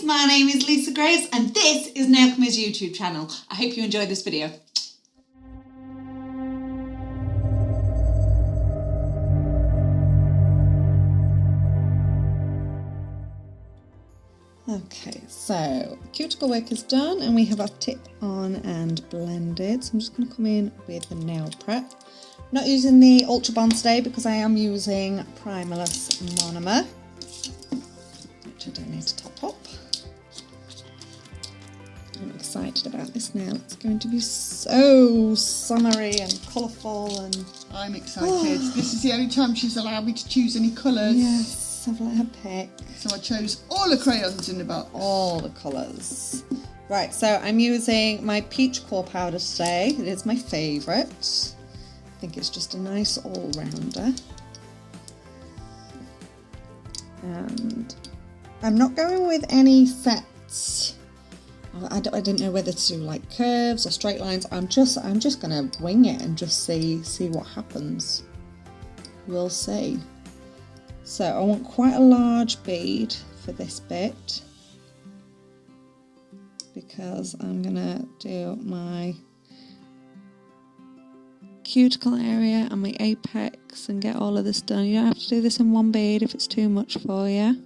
my name is Lisa Grace and this is Nailchemy's YouTube channel. I hope you enjoyed this video. Okay, so cuticle work is done and we have our tip on and blended. So I'm just going to come in with the nail prep. I'm not using the Ultra Bond today because I am using Primerless Monomer, which I don't need to top up. I'm excited about this nail. It's going to be so summery and colourful and... I'm excited. This is the only time she's allowed me to choose any colours. Yes, I've let her pick. So I chose all the crayons in the box. All the colours. Right, so I'm using my peach core powder today. It is my favourite. I think it's just a nice all-rounder. And I'm not going with any sets. I didn't know whether to do like curves or straight lines. I'm just gonna wing it and just see what happens. We'll see. So I want quite a large bead for this bit because I'm gonna do my cuticle area and my apex and get all of this done. You don't have to do this in one bead if it's too much for you.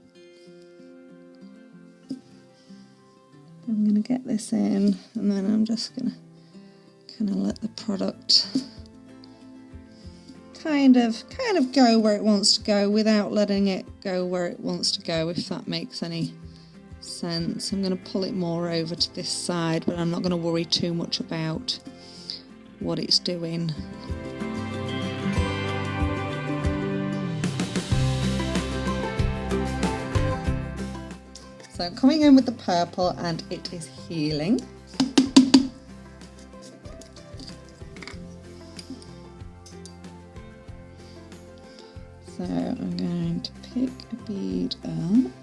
I'm going to get this in and then I'm just going to kind of let the product kind of go where it wants to go without letting it go where it wants to go, if that makes any sense. I'm going to pull it more over to this side, but I'm not going to worry too much about what it's doing. So I'm coming in with the purple and it is healing. So I'm going to pick a bead up. I'm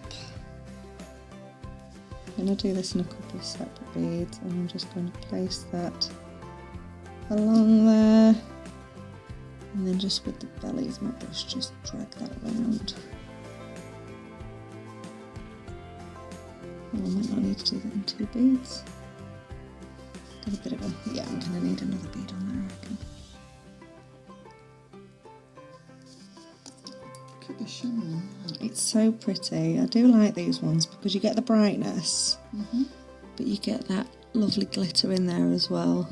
going to do this in a couple of separate beads and I'm just going to place that along there. And then just with the belly of my brush, just drag that around. I might not need to do that in two beads. Got a bit of a, yeah, I'm going to need another bead on there, I reckon. Look at the shimmer. It's so pretty. I do like these ones because you get the brightness, but you get that lovely glitter in there as well.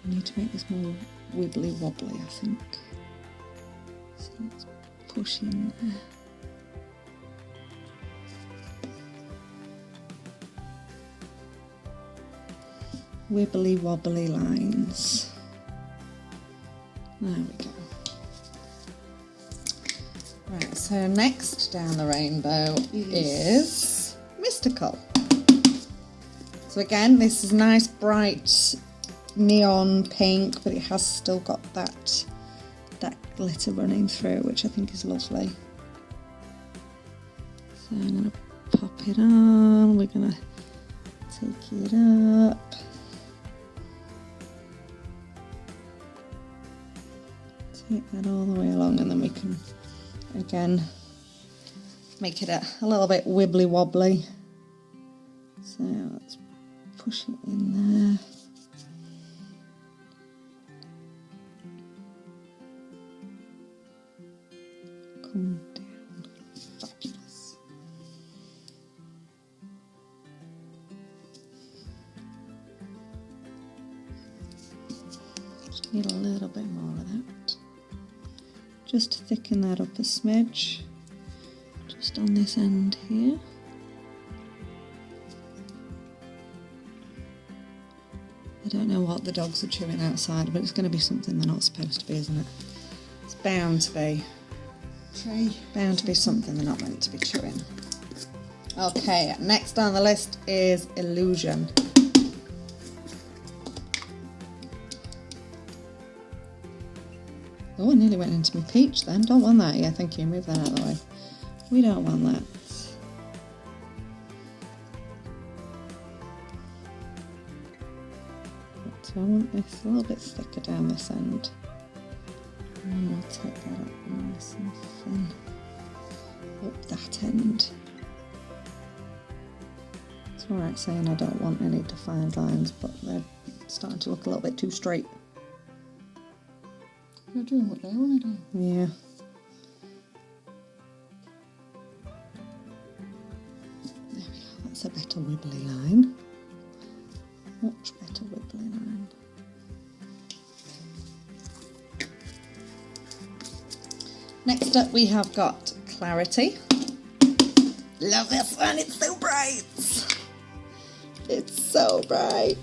I need to make this more wibbly wobbly, I think. So let's push in there. Wibbly wobbly lines. There we go. Right, so next down the rainbow is Mystical. So again, this is nice bright neon pink, but it has still got that glitter running through, which I think is lovely. So I'm going to pop it on, we're going to take it up. Take that all the way along and then we can again make it a little bit wibbly wobbly. So let's push it in there. Come down. Fabulous. Just need a little bit more of that. Just to thicken that up a smidge. Just on this end here. I don't know what the dogs are chewing outside, but it's going to be something they're not supposed to be, isn't it? It's bound to be. Bound to be something they're not meant to be chewing. Okay, next on the list is Illusion. Oh, I nearly went into my peach then. Don't want that. Yeah, thank you. Move that out of the way. We don't want that. Let's So I want this a little bit thicker down this end. And we'll take that up nice and thin up that end. It's alright saying I don't want any defined lines, but they're starting to look a little bit too straight. They're doing what they want to do. Yeah. There we go, that's a better wibbly line. Much better wibbly line. Next up we have got Clarity. Love this one, it's so bright. It's so bright.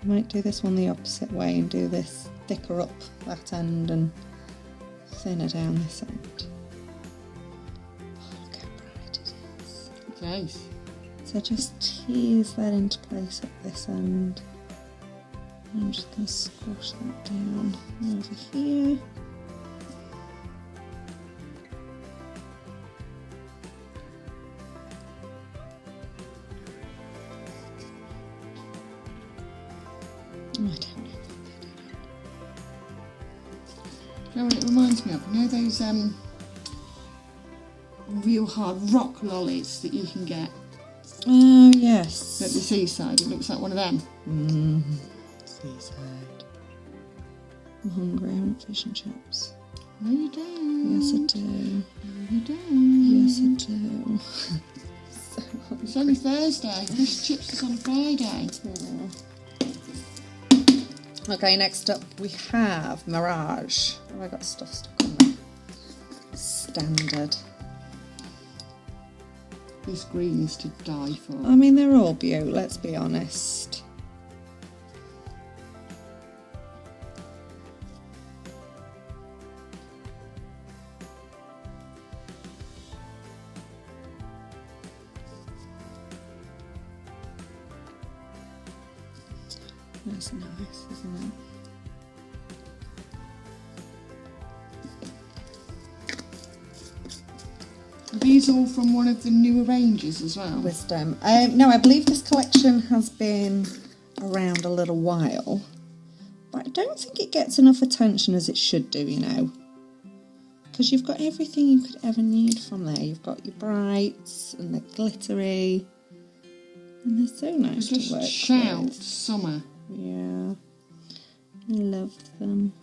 I might do this one the opposite way and do this thicker up that end and thinner down this end. Oh, look how bright it is. Nice. So just tease that into place at this end. I'm just going to squash that down over here. Oh, I don't know. You know what it reminds me of? You know those real hard rock lollies that you can get Oh, yes. at the seaside? It looks like one of them. Seaside. I'm hungry, I want fish and chips. No, you don't. Yes, I do. No, you don't. Yes, I do. So It's only Thursday. Fish and chips is on Friday. Okay, next up we have Mirage. Have I got stuff stuck on there? Standard. This green is to die for. I mean, they're all beaut, let's be honest. That's nice, isn't it? Are these all from one of the newer ranges as well? Wisdom. No, I believe this collection has been around a little while, but I don't think it gets enough attention as it should do, you know. Because you've got everything you could ever need from there. You've got your brights and the glittery, and they're so nice Just to work shout with. summer Yeah, I love them.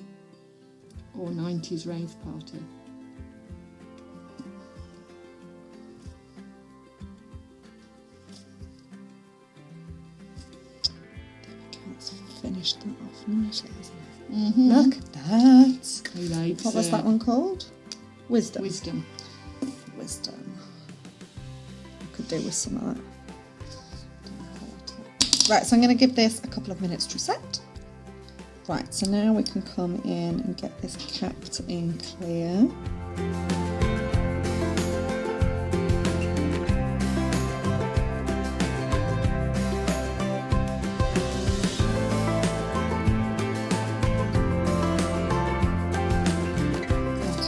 or 90s rave party. Let's finish that off nicely, isn't it? Mm-hmm. Look at that. He likes What was that one called? Wisdom. Wisdom. Wisdom. I could do with some of that. Right, so I'm going to give this a couple of minutes to set. Right, so now we can come in and get this capped in clear.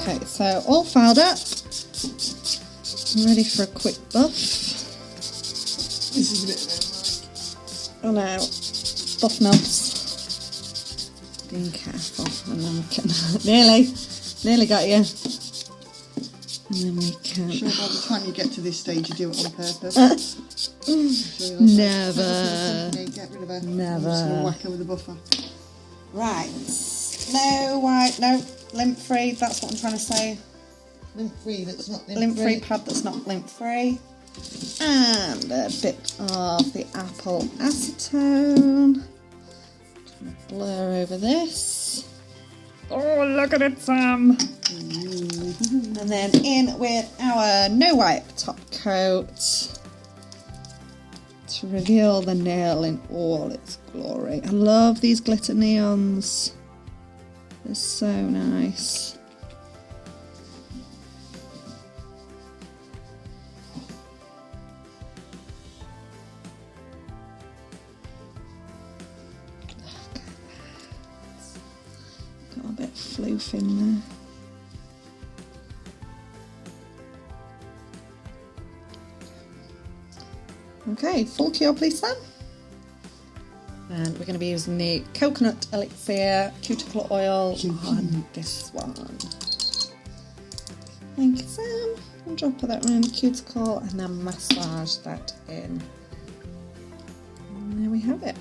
Okay, so all filed up. I'm ready for a quick buff. This is a bit Oh no, buff knobs. Being careful, and then we can nearly got you. And then we can. sure by the time you get to this stage you do it on purpose. Never. Get rid of her. Never. I'm just gonna whack her with a buffer. Right. No white, no lint free. That's what I'm trying to say. Lint free. That's not Lint free pad that's not lint free. And a bit of the apple acetone. Just gonna blur over this. Oh, look at it, Sam! And then in with our no wipe top coat to reveal the nail in all its glory. I love these glitter neons. They're so nice. Got a bit of floof in there. Okay, full cure please, Sam. And we're going to be using the coconut elixir cuticle oil on this one. Like so. And drop that around the cuticle and then massage that in. And there we have it.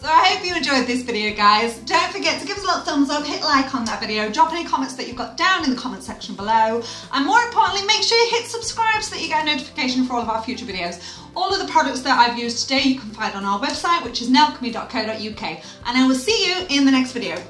So I hope you enjoyed this video, guys. Don't forget to give us a little thumbs up, hit like on that video, drop any comments that you've got down in the comment section below, and more importantly, make sure you hit subscribe so that you get a notification for all of our future videos. All of the products that I've used today you can find on our website, which is nailchemy.co.uk, and I will see you in the next video.